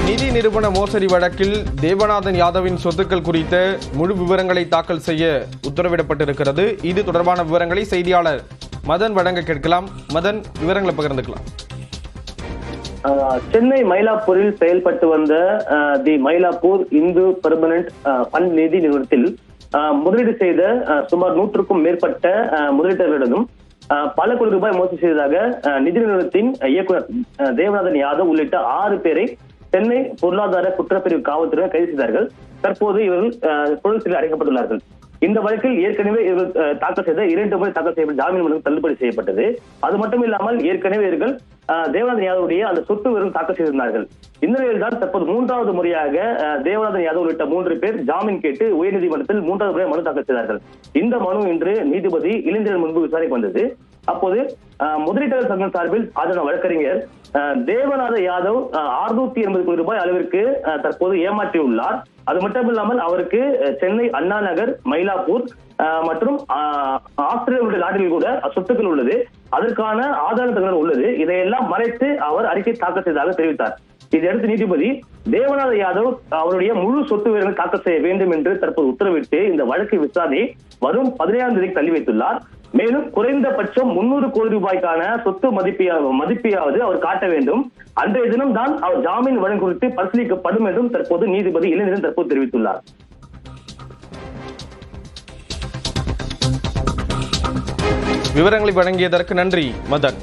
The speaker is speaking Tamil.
நிதி நிறுவன மோசடி வழக்கில் தேவநாதன் யாதவின் சொத்துக்கள் குறித்த முழு விவரங்களை தாக்கல் செய்ய உத்தரவிடப்பட்டிருக்கிறது. இது தொடர்பான விவரங்களை செய்தியாளர் மதன் வழங்க கேட்கலாம். மதன், விவரங்களை பகிர்ந்துக்கலாம். சென்னை மயிலாப்பூரில் செயல்பட்டு வந்த தி மயிலாப்பூர் இந்து பெர்மனன்ட் ஃபண்ட் நிதி நிறுவனத்தில் முதலீடு செய்த சுமார் 100க்கும் மேற்பட்ட முதலீட்டாளர்களிடம் பல கோடி ரூபாய் மோசடி செய்ததாக நிதி நிறுவனத்தின் இயக்குநர் தேவநாதன் யாதவ் உள்ளிட்ட 6 பேரை சென்னை பொருளாதார குற்றப்பிரிவு காவல்துறையினர் கைது செய்தார்கள். தற்போது இவர்கள் புழல் சிறையில் அடைக்கப்பட்டுள்ளார்கள். இந்த வழக்கில் ஏற்கனவே இவர்கள் தாக்கல் செய்த 2 முறை தாக்கல் செய்யப்பட்ட ஜாமீன் மனு தள்ளுபடி செய்யப்பட்டது. அது மட்டும் இல்லாமல் ஏற்கனவே இவர்கள் தேவநாதன் யாதவுடைய அந்த சொத்து விவரம் தாக்கல் செய்திருந்தார்கள். இந்த நிலையில் தான் தற்போது 3வது முறையாக தேவநாதன் யாதவ் உள்ளிட்ட 3 பேர் ஜாமீன் கேட்டு உயர்நீதிமன்றத்தில் 3வது முறை மனு தாக்கல் செய்தார்கள். இந்த மனு இன்று நீதிபதி இளந்திரன் முன்பு விசாரிக்க வந்தது. அப்போது முதலீட்டாளர் சங்கம் சார்பில் ஆஜரான வழக்கறிஞர் தேவநாத யாதவ் 680 கோடி ரூபாய் அளவிற்கு தற்போது ஏமாற்றியுள்ளார். அது மட்டும் இல்லாமல் அவருக்கு சென்னை அண்ணா நகர், மயிலாப்பூர் மற்றும் ஆஸ்திரேலியா நாட்டில் கூட சொத்துக்கள் உள்ளது. அதற்கான ஆதார தகவல் உள்ளது. இதையெல்லாம் மறைத்து அவர் அறிக்கை தாக்கல் செய்ததாக தெரிவித்தார். இதையடுத்து நீதிபதி தேவநாத யாதவ் அவருடைய முழு சொத்து விவரங்களை தாக்கல் செய்ய வேண்டும் என்று தற்போது உத்தரவிட்டு இந்த வழக்கு விசாரணை வரும் 17ஆம் தேதிக்கு தள்ளி வைத்துள்ளார். மேலும் குறைந்தபட்சம் 300 கோடி ரூபாய்க்கான சொத்து மதிப்பையாவது அவர் காட்ட வேண்டும். அன்றைய தினம் தான் அவர் ஜாமீன் வழக்கு குறித்து பரிசீலிக்கப்படும் என்றும் தற்போது நீதிபதி இளந்திரன் தற்போது தெரிவித்துள்ளார். விவரங்களை வழங்கியதற்கு நன்றி மதன்.